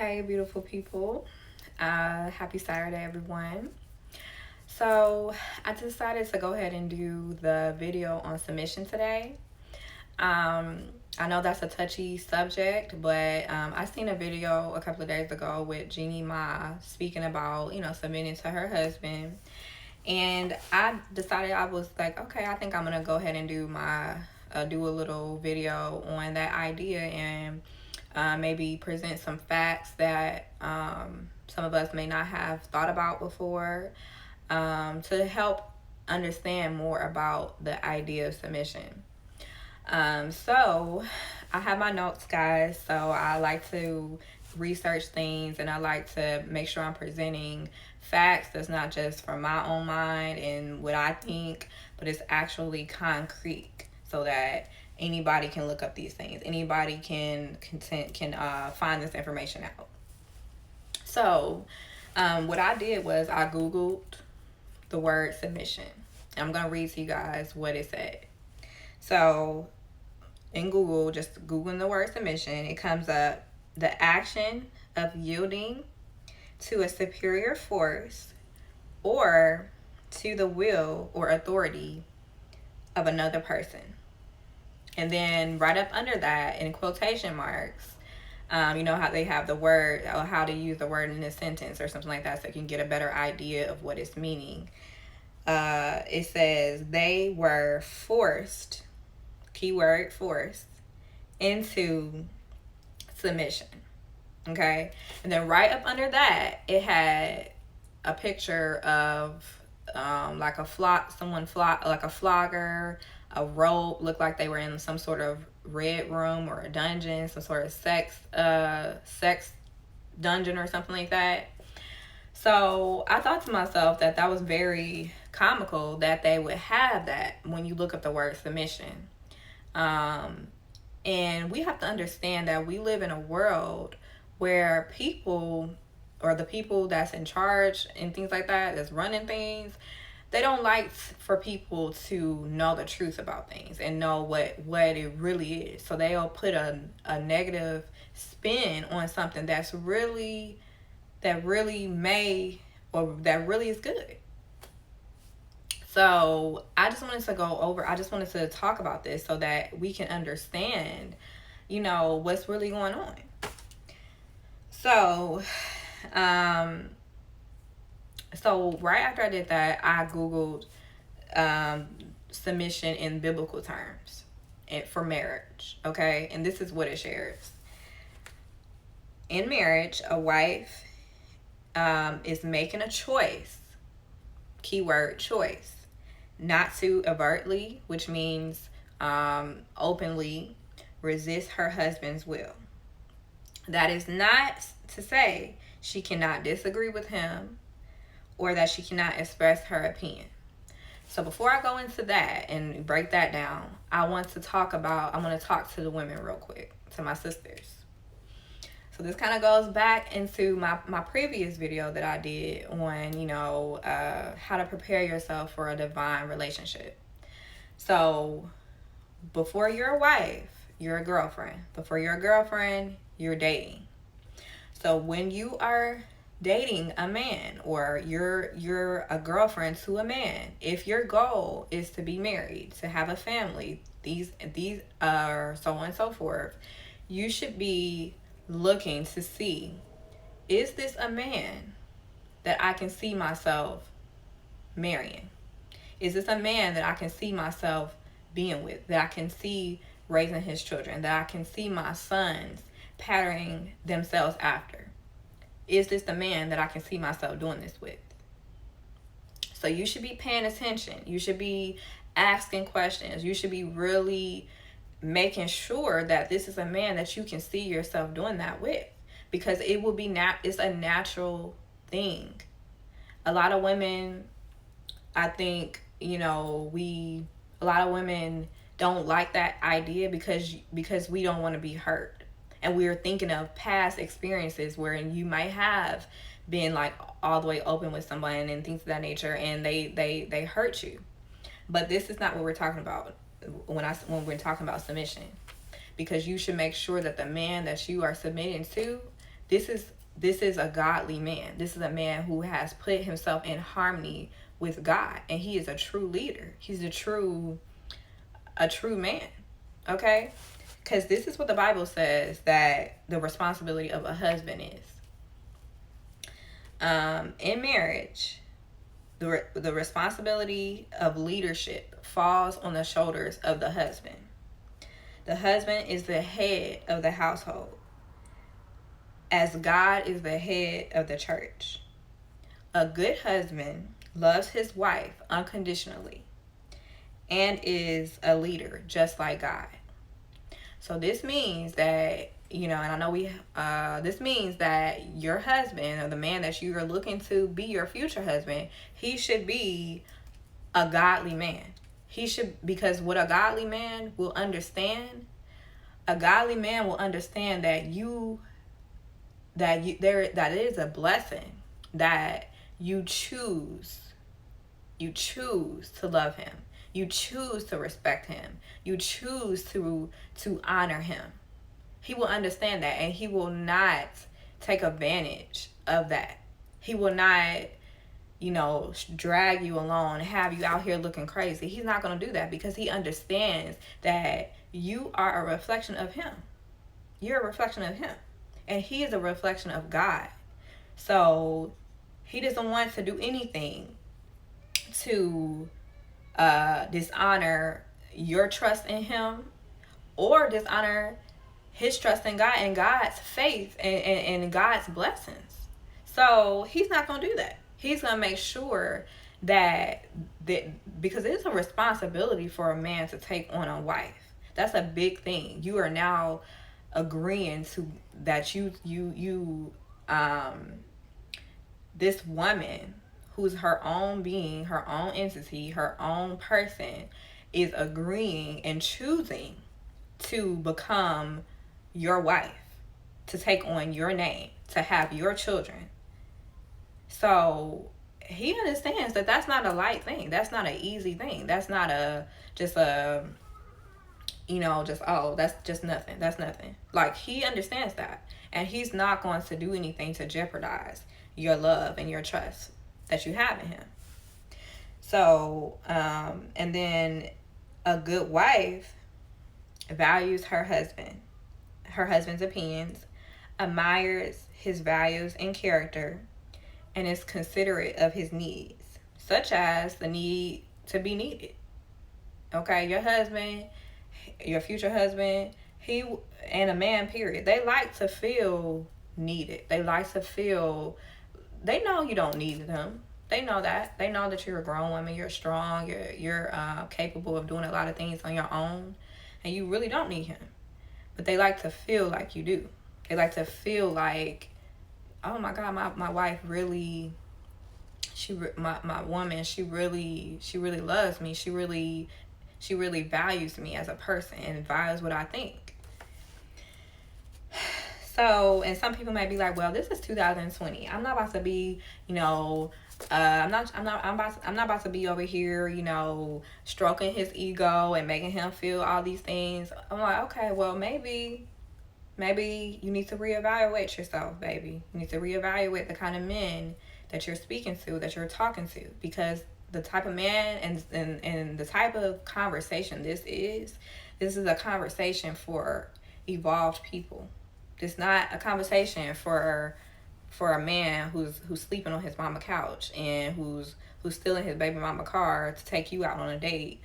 Hey, beautiful people. Happy Saturday, everyone. So, I decided to go ahead and do the video on submission today. Um, I know that's a touchy subject, but I seen a video a couple of days ago with Jeannie Ma speaking about, submitting to her husband. And I decided I was like, okay, I think I'm going to go ahead and do a little video on that idea and maybe present some facts that some of us may not have thought about before to help understand more about the idea of submission. So I have my notes, guys. So I like to research things and I like to make sure I'm presenting facts that's not just from my own mind and what I think, but it's actually concrete so that anybody can look up these things. Anybody can find this information out. So what I did was I Googled the word submission. I'm going to read to you guys what it said. So in Google, just Googling the word submission, it comes up the action of yielding to a superior force or to the will or authority of another person. And then right up under that, in quotation marks, you know how they have the word, or how to use the word in a sentence or something like that so you can get a better idea of what it's meaning. It says they were forced, keyword forced, into submission. Okay? And then right up under that, it had a picture of like a flogger, a rope, looked like they were in some sort of red room or a dungeon, some sort of sex dungeon or something like that. So I thought to myself that was very comical that they would have that when you look up the word submission. And we have to understand that we live in a world where people, or the people that's in charge and things like that, that's running things, they don't like for people to know the truth about things and know what it really is. So they'll put a negative spin on something that really is good. So I just wanted to talk about this so that we can understand, what's really going on. So, so right after I did that, I Googled submission in biblical terms for marriage, okay? And this is what it shares. In marriage, a wife is making a choice, keyword choice, not to overtly, which means openly, resist her husband's will. That is not to say she cannot disagree with him or that she cannot express her opinion. So before I go into that and break that down, I want to talk to the women real quick, to my sisters. So this kind of goes back into my previous video that I did on, how to prepare yourself for a divine relationship. So before you're a wife, you're a girlfriend. Before you're a girlfriend, you're dating. So when you are dating a man, or you're a girlfriend to a man, if your goal is to be married, to have a family, these are so on and so forth, you should be looking to see, is this a man that I can see myself marrying? Is this a man that I can see myself being with, that I can see raising his children, that I can see my sons patterning themselves after? Is this the man that I can see myself doing this with? So you should be paying attention. You should be asking questions. You should be really making sure that this is a man that you can see yourself doing that with, because it will be it's a natural thing. A lot of women, I think, a lot of women don't like that idea because we don't want to be hurt. And we're thinking of past experiences wherein you might have been like all the way open with someone and things of that nature, and they hurt you. But this is not what we're talking about when we're talking about submission, because you should make sure that the man that you are submitting to, This is a godly man. This is a man who has put himself in harmony with God, and he is a true leader. He's a true man. Okay? Because this is what the Bible says that the responsibility of a husband is. In marriage, the responsibility of leadership falls on the shoulders of the husband. The husband is the head of the household, as God is the head of the church. A good husband loves his wife unconditionally and is a leader just like God. So this means that, and I know this means that your husband, or the man that you are looking to be your future husband, he should be a godly man. Because what a godly man will understand, that it is a blessing that you choose to love him. You choose to respect him. You choose to honor him. He will understand that, and he will not take advantage of that. He will not, drag you along and have you out here looking crazy. He's not going to do that, because he understands that you are a reflection of him. You're a reflection of him, and he is a reflection of God. So he doesn't want to do anything to dishonor your trust in him, or dishonor his trust in God and God's faith and God's blessings. So he's not going to do that. He's going to make sure that because it's a responsibility for a man to take on a wife. That's a big thing. You are now agreeing to that this woman, who's her own being, her own entity, her own person, is agreeing and choosing to become your wife, to take on your name, to have your children. So he understands that that's not a light thing. That's not an easy thing. That's not that's just nothing. That's nothing. Like, he understands that. And he's not going to do anything to jeopardize your love and your trust that you have in him. So, and then a good wife values her husband's opinions, admires his values and character, and is considerate of his needs, such as the need to be needed. Okay, your husband, your future husband, and a man, period, they like to feel needed. They like to feel, they know you don't need them. They know that. They know that you're a grown woman, you're strong, you're capable of doing a lot of things on your own, and you really don't need him. But they like to feel like you do. They like to feel like, oh my God, my wife really, my woman, she really loves me. She really values me as a person and values what I think. So, and some people might be like, well, this is 2020. I'm not about to be, I'm not about to be over here, stroking his ego and making him feel all these things. I'm like, okay, well, maybe you need to reevaluate yourself, baby. You need to reevaluate the kind of men that you're speaking to, that you're talking to, because the type of man and the type of conversation this is a conversation for evolved people. It's not a conversation for a man who's sleeping on his mama couch and who's stealing his baby mama car to take you out on a date.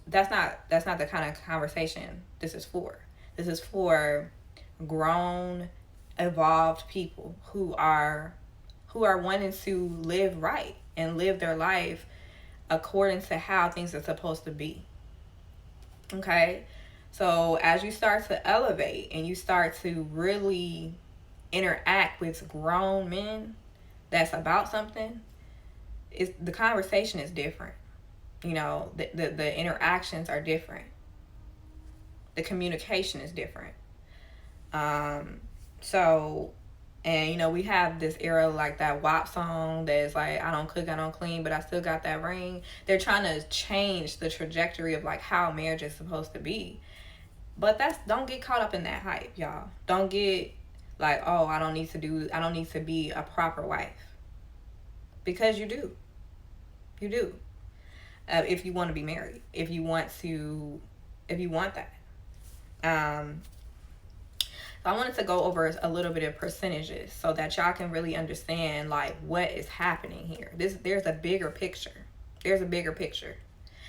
That's not the kind of conversation this is for. This is for grown, evolved people who are wanting to live right and live their life according to how things are supposed to be. Okay? So as you start to elevate and you start to really interact with grown men that's about something, the conversation is different. The interactions are different. The communication is different. And we have this era like that WAP song that's like, I don't cook, I don't clean, but I still got that ring. They're trying to change the trajectory of like how marriage is supposed to be. But don't get caught up in that hype, y'all. Don't get Like, oh, I don't need to be a proper wife. Because you do. You do. If you want to be married, if you want that. So I wanted to go over a little bit of percentages so that y'all can really understand like what is happening here. There's a bigger picture. There's a bigger picture,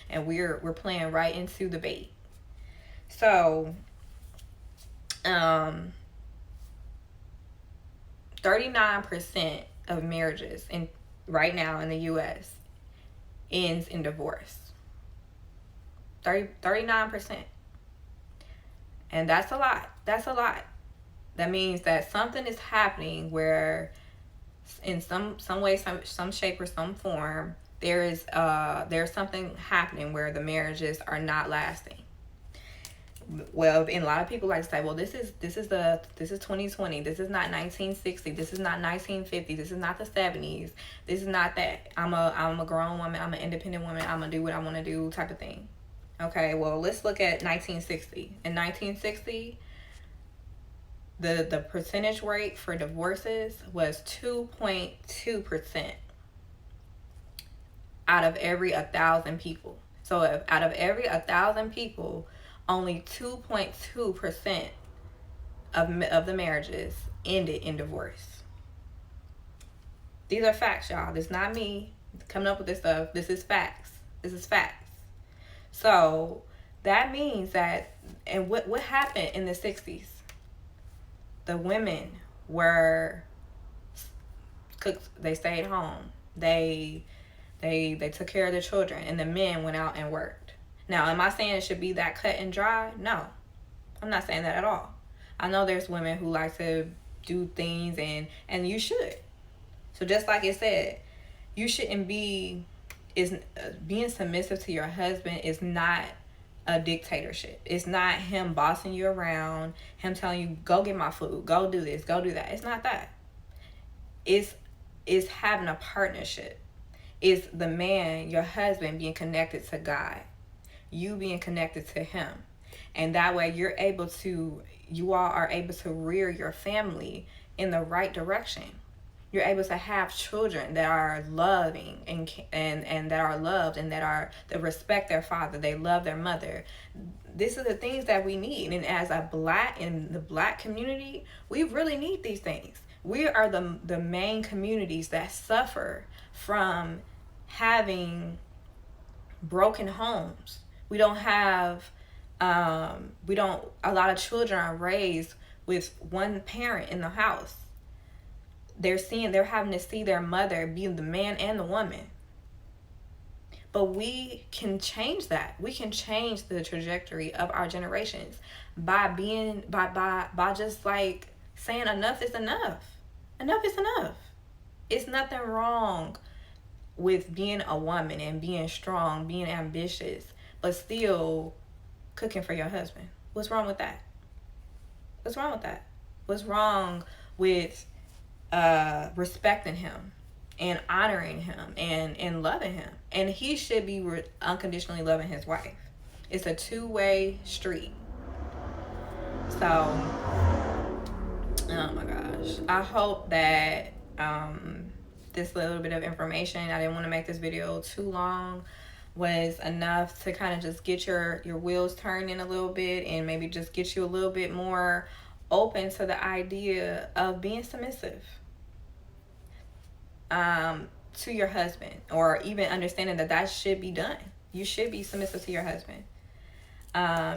and we're playing right into the bait. So, 39% of marriages right now in the U.S. ends in divorce. 39%. And that's a lot. That's a lot. That means that something is happening where in some way, some shape or some form, there's something happening where the marriages are not lasting. Well, and a lot of people like to say, well, this is 2020. This is not 1960. This is not 1950. This is not the 70s. This is not that. I'm a grown woman. I'm an independent woman. I'm gonna do what I want to do, type of thing. Okay, well, let's look at 1960. In 1960, the percentage rate for divorces was 2.2% out of every 1,000 people. So if out of every 1,000 people, only 2.2% of the marriages ended in divorce. These are facts, y'all. This is not me coming up with this stuff. This is facts. This is facts. So that means that, and what happened in the 60s? The women were cooked. They stayed home. They took care of their children, and the men went out and worked. Now, am I saying it should be that cut and dry? No, I'm not saying that at all. I know there's women who like to do things, and you should. So just like it said, you shouldn't be, being submissive to your husband is not a dictatorship. It's not him bossing you around, him telling you, go get my food, go do this, go do that. It's not that. It's having a partnership. It's the man, your husband, being connected to God. You being connected to him. And that way you all are able to rear your family in the right direction. You're able to have children that are loving and that are loved and that respect their father. They love their mother. These are the things that we need. And as in the black community, we really need these things. We are the main communities that suffer from having broken homes. We don't have, a lot of children are raised with one parent in the house. They're having to see their mother be the man and the woman. But we can change that. We can change the trajectory of our generations by just like saying enough is enough. Enough is enough. It's nothing wrong with being a woman and being strong, being ambitious, but still cooking for your husband. What's wrong with that? What's wrong with that? What's wrong with respecting him and honoring him and loving him? And he should be unconditionally loving his wife. It's a two-way street. So, oh my gosh, I hope that this little bit of information, I didn't want to make this video too long, was enough to kind of just get your wheels turning a little bit and maybe just get you a little bit more open to the idea of being submissive to your husband, or even understanding that should be done. You should be submissive to your husband.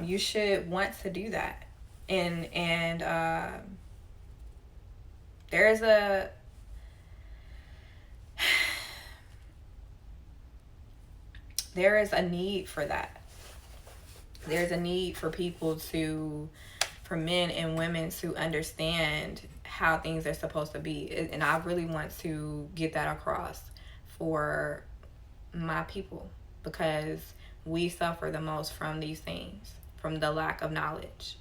You should want to do that. And there is a need for that. There's a need for for men and women to understand how things are supposed to be. And I really want to get that across for my people, because we suffer the most from these things, from the lack of knowledge.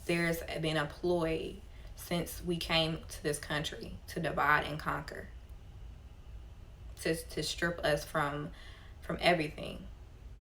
There's been a ploy since we came to this country to divide and conquer, to strip us from everything.